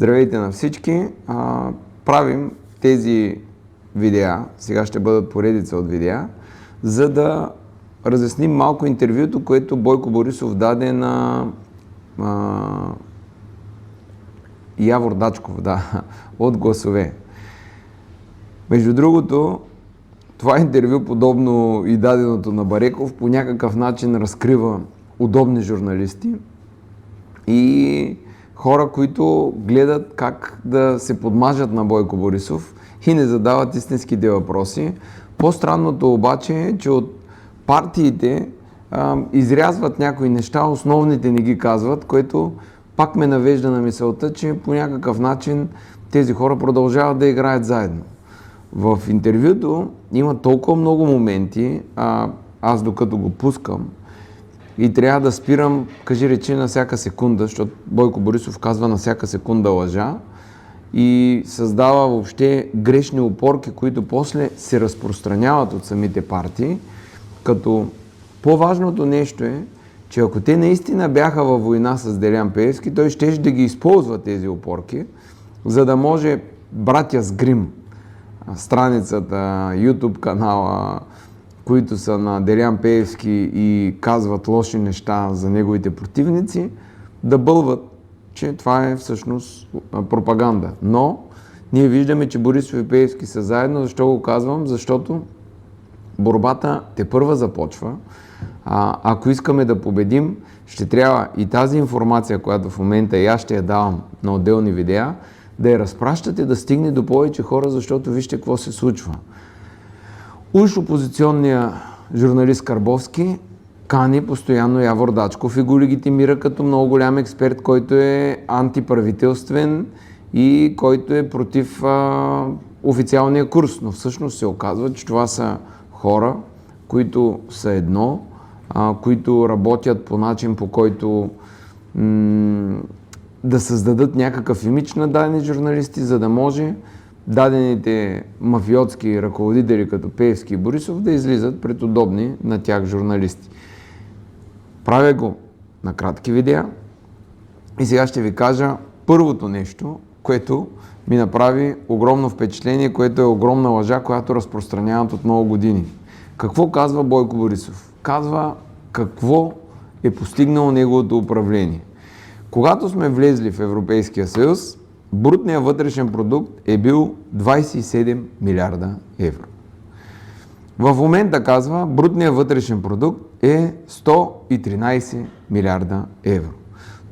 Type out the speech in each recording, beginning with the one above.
Здравейте на всички! Правим тези видеа, сега ще бъдат поредица от видеа, за да разясним малко интервюто, което Бойко Борисов даде на Явор Дачков, от Гласове. Между другото, това интервю, подобно и даденото на Бареков, по някакъв начин разкрива удобни журналисти и хора, които гледат как да се подмажат на Бойко Борисов и не задават истинските въпроси. По-странното обаче е, че от партиите изрязват някои неща, основните не ги казват, което пак ме навежда на мисълта, че по някакъв начин тези хора продължават да играят заедно. В интервюто има толкова много моменти, аз докато го пускам, и трябва да спирам, кажи речи, на всяка секунда, защото Бойко Борисов казва на всяка секунда лъжа и създава въобще грешни опорки, които после се разпространяват от самите партии, като по-важното нещо е, че ако те наистина бяха във война с Делян Пеевски, той щеше да ги използва тези опорки, за да може братя с грим, страницата, YouTube канала, които са на Делян Пеевски и казват лоши неща за неговите противници, да бълват, че това е всъщност пропаганда. Но ние виждаме, че Борисов и Пеевски са заедно. Защо го казвам? Защото борбата тепърва започва. Ако искаме да победим, ще трябва и тази информация, която в момента и аз ще я давам на отделни видеа, да я разпращате, да стигне до повече хора, защото вижте какво се случва. Уж опозиционният журналист Карбовски кани постоянно Явор Дачков и го легитимира като много голям експерт, който е антиправителствен и който е против официалния курс. Но всъщност се оказва, че това са хора, които са едно, които работят по начин, по който да създадат някакъв имидж на дадени журналисти, за да може дадените мафиотски ръководители като Пеевски и Борисов да излизат пред удобни на тях журналисти. Правя го на кратки видеа и сега ще ви кажа първото нещо, което ми направи огромно впечатление, което е огромна лъжа, която разпространяват от много години. Какво казва Бойко Борисов? Казва какво е постигнало неговото управление. Когато сме влезли в Европейския съюз, брутният вътрешен продукт е бил 27 милиарда евро. В момента, казва, брутният вътрешен продукт е 113 милиарда евро.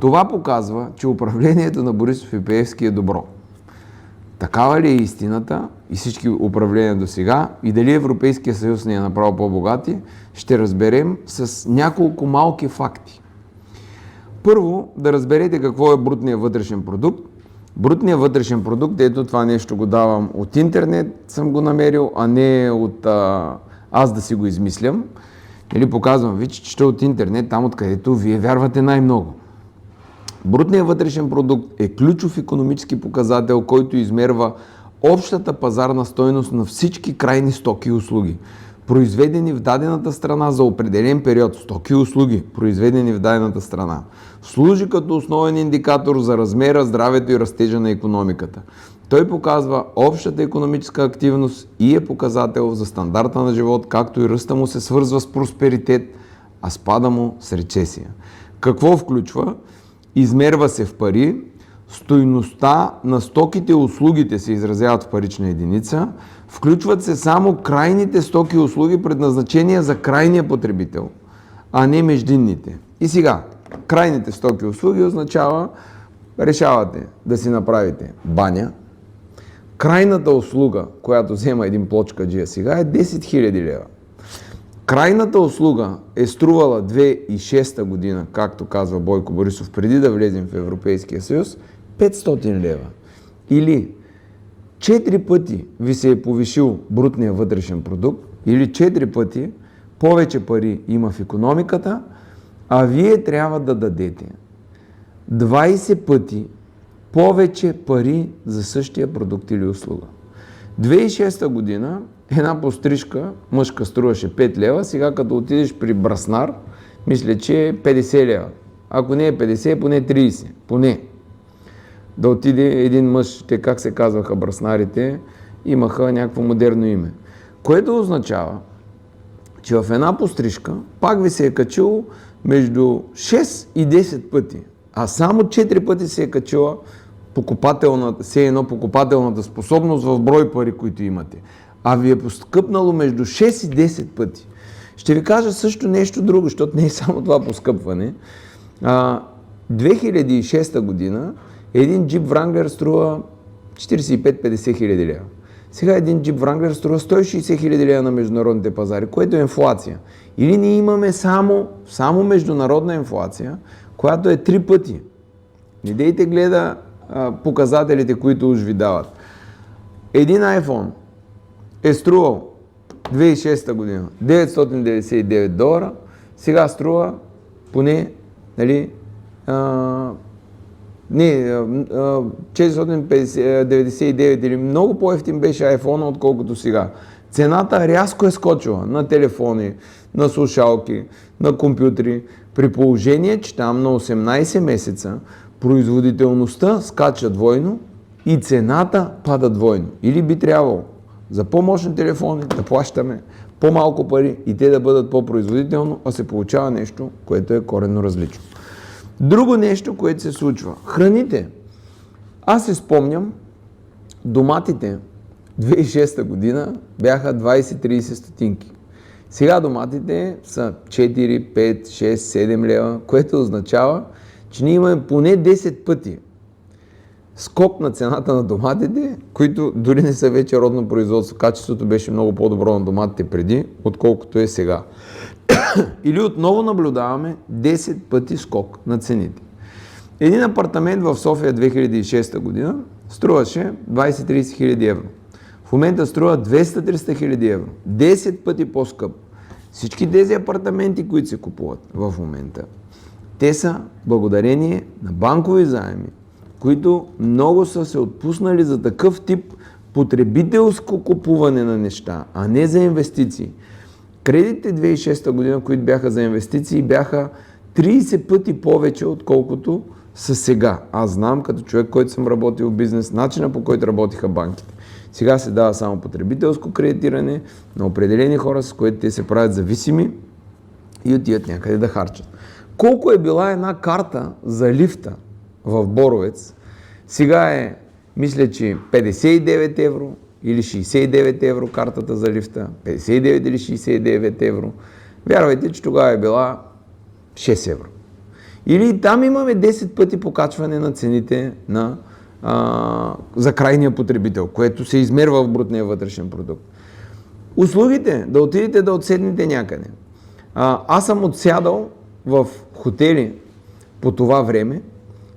Това показва, че управлението на Борисов и Пеевски е добро. Такава ли е истината и всички управления до сега и дали Европейския съюз ни е направил по-богати, ще разберем с няколко малки факти. Първо, да разберете какво е брутният вътрешен продукт. Брутният вътрешен продукт, ето това нещо го давам от интернет, съм го намерил, а не от аз да си го измислям. Или показвам ви, че чета от интернет, там откъдето вие вярвате най-много. Брутният вътрешен продукт е ключов икономически показател, който измерва общата пазарна стойност на всички крайни стоки и услуги, произведени в дадената страна за определен период. Стоки и услуги, произведени в дадената страна. Служи като основен индикатор за размера, здравето и растежа на икономиката. Той показва общата икономическа активност и е показател за стандарта на живот, както и ръста му се свързва с просперитет, а спада му с рецесия. Какво включва? Измерва се в пари, стойността на стоките и услугите се изразяват в парична единица, включват се само крайните стоки и услуги, предназначения за крайния потребител, а не междинните. И сега, крайните стоки и услуги означава, решавате да си направите баня. Крайната услуга, която взема един плочкаджия сега, е 10 000 лева. Крайната услуга е струвала 2006 година, както казва Бойко Борисов, преди да влезем в Европейския съюз, 500 лева. Или 4 пъти ви се е повишил брутния вътрешен продукт, или 4 пъти повече пари има в икономиката, а вие трябва да дадете 20 пъти повече пари за същия продукт или услуга. 2006 година една пострижка мъжка струваше 5 лева, сега като отидеш при браснар, мисля, че е 50 лева. Ако не е 50, поне 30. Поне. да отиде един мъж, те как се казваха браснарите, имаха някакво модерно име. Което означава, че в една пострижка пак ви се е качило между 6 и 10 пъти, а само 4 пъти се е качила покупателната способност в брой пари, които имате. А ви е поскъпнало между 6 и 10 пъти. Ще ви кажа също нещо друго, защото не е само това поскъпване. 2006 година един Jeep Wrangler струва 45-50 хиляди лева. Сега един Jeep Wrangler струва 160 хиляди лева на международните пазари, което е инфлация. Или ние имаме само международна инфлация, която е 3 пъти. Не дейте гледа показателите, които уж ви дават. Един iPhone е струвал 2006 година $999, сега струва поне 499 или много по-евтин беше iPhone, отколкото сега. Цената рязко е скочила на телефони, на слушалки, на компютри, при положение, че там на 18 месеца производителността скача двойно и цената пада двойно. Или би трябвало за по-мощни телефони да плащаме по-малко пари и те да бъдат по-производително, а се получава нещо, което е коренно различно. Друго нещо, което се случва. Храните. Аз се спомням, доматите 2006 година бяха 20-30 стотинки. Сега доматите са 4, 5, 6, 7 лева, което означава, че ние имаме поне 10 пъти скок на цената на доматите, които дори не са вече родно производство. Качеството беше много по-добро на доматите преди, отколкото е сега. Или отново наблюдаваме 10 пъти скок на цените. Един апартамент в София 2006 година струваше 20-30 хиляди евро. В момента струва 200-300 хиляди евро. 10 пъти по-скъп. Всички тези апартаменти, които се купуват в момента, те са благодарение на банкови заеми, които много са се отпуснали за такъв тип потребителско купуване на неща, а не за инвестиции. Кредитите 2006 година, които бяха за инвестиции, бяха 30 пъти повече, отколкото са сега. Аз знам, като човек, който съм работил в бизнес, начина по който работиха банките. Сега се дава само потребителско кредитиране на определени хора, с които те се правят зависими и отиват някъде да харчат. Колко е била една карта за лифта в Боровец, сега е, мисля, че 59 евро или 69 евро картата за лифта, 59 или 69 евро. Вярвайте, че тогава е била 6 евро. Или там имаме 10 пъти покачване на цените за крайния потребител, което се измерва в брутния вътрешен продукт. Услугите, да отидете да отседнете някъде. Аз съм отсядал в хотели по това време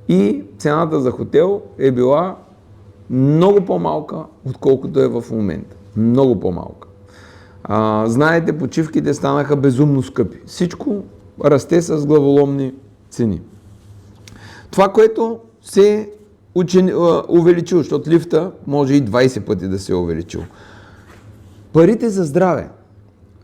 и цената за хотел е била много по-малка, отколкото е в момента. Много по-малка. Знаете, почивките станаха безумно скъпи. Всичко расте с главоломни цени. Това, което се увеличил, защото лифта може и 20 пъти да се е увеличил. Парите за здраве.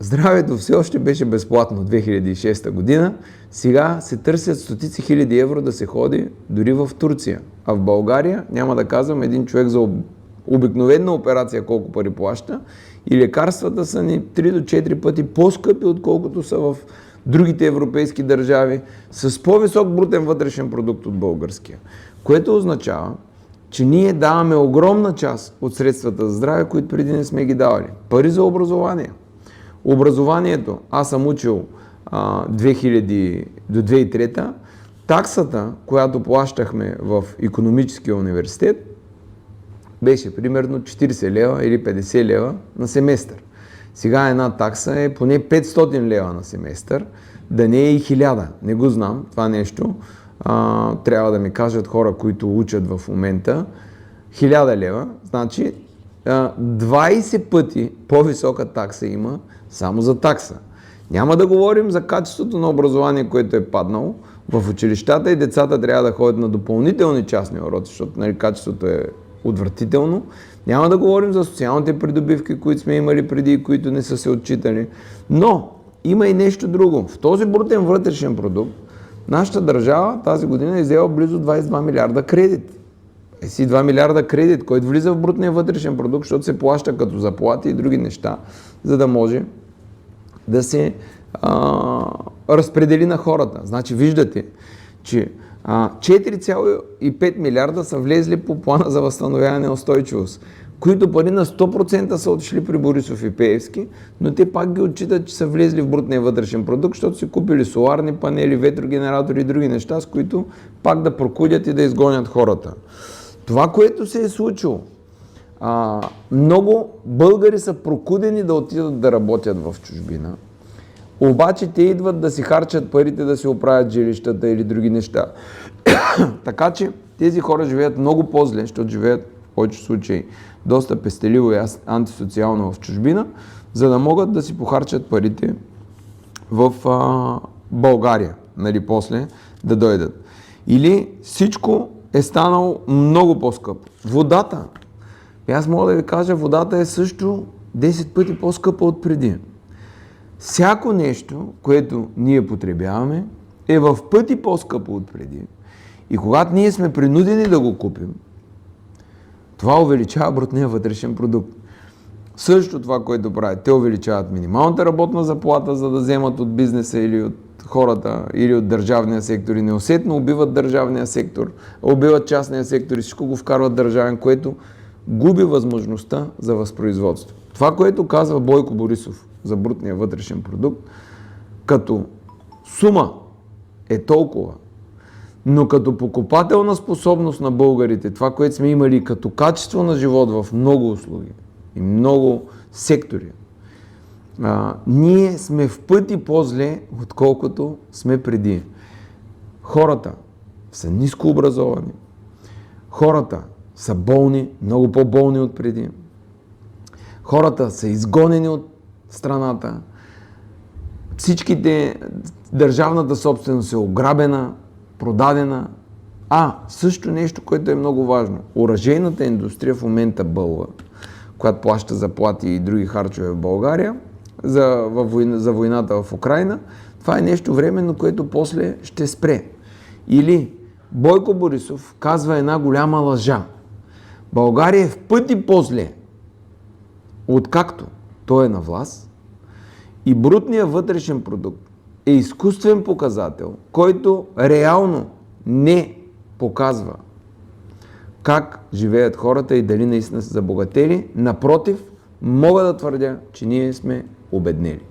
Здравето все още беше безплатно 2006 година. Сега се търсят стотици хиляди евро да се ходи дори в Турция. А в България, няма да казвам, един човек за обикновена операция колко пари плаща и лекарствата са ни 3 до 4 пъти по-скъпи, отколкото са в другите европейски държави с по-висок брутен вътрешен продукт от българския. Което означава, че ние даваме огромна част от средствата за здраве, които преди не сме ги давали. Пари за образование. Образованието, аз съм учил 2000 до 2003, таксата, която плащахме в икономическия университет, беше примерно 40 лева или 50 лева на семестър. Сега една такса е поне 500 лева на семестър, да не е и 1000. Не го знам това нещо. Трябва да ми кажат хора, които учат в момента. 1000 лева, значи 20 пъти по-висока такса има само за такса. Няма да говорим за качеството на образование, което е паднало. В училищата и децата трябва да ходят на допълнителни частни уроци, защото качеството е отвратително. Няма да говорим за социалните придобивки, които сме имали преди и които не са се отчитали. Но има и нещо друго. В този брутен вътрешен продукт нашата държава тази година е взела близо 22 милиарда кредит. си 2 милиарда кредит, който влиза в брутния вътрешен продукт, защото се плаща като заплати и други неща, за да може да се разпредели на хората. Значи виждате, че 4,5 милиарда са влезли по плана за възстановяване и устойчивост, които пари на 100% са отшли при Борисов и Пеевски, но те пак ги отчитат, че са влезли в брутния вътрешен продукт, защото си купили соларни панели, ветрогенератори и други неща, с които пак да прокудят и да изгонят хората. Това, което се е случило, много българи са прокудени да отидат да работят в чужбина, обаче те идват да си харчат парите, да си оправят жилищата или други неща. Така че тези хора живеят много по-зле, защото живеят в повече случаи доста пестеливо и антисоциално в чужбина, за да могат да си похарчат парите в България, нали, после да дойдат. Или всичко е станало много по-скъпо. Водата. Аз мога да ви кажа, водата е също 10 пъти по-скъпа от преди. Всяко нещо, което ние потребяваме, е в пъти по-скъпо от преди. И когато ние сме принудени да го купим, това увеличава брутния вътрешен продукт. Също това, което правят, те увеличават минималната работна заплата, за да вземат от бизнеса или от хората, или от държавния сектор и неусетно убиват държавния сектор, убиват частния сектор и всичко го вкарват държавен, което губи възможността за възпроизводство. Това, което казва Бойко Борисов за брутния вътрешен продукт, като сума е толкова, но като покупателна способност на българите, това, което сме имали като качество на живот в много услуги и много сектори, ние сме в пъти по-зле, отколкото сме преди. Хората са ниско образовани, хората са болни, много по-болни от преди, хората са изгонени от страната, държавната собственост е ограбена, продадена. Също нещо, което е много важно. Оръжейната индустрия в момента бълва, която плаща заплати и други харчове в България за войната в Украйна. Това е нещо временно, което после ще спре. Или Бойко Борисов казва една голяма лъжа. България е в пъти по-зле, откакто той е на власт, и брутният вътрешен продукт е изкуствен показател, който реално не показва как живеят хората и дали наистина са забогатели. Напротив, мога да твърдя, че ние сме обеднели.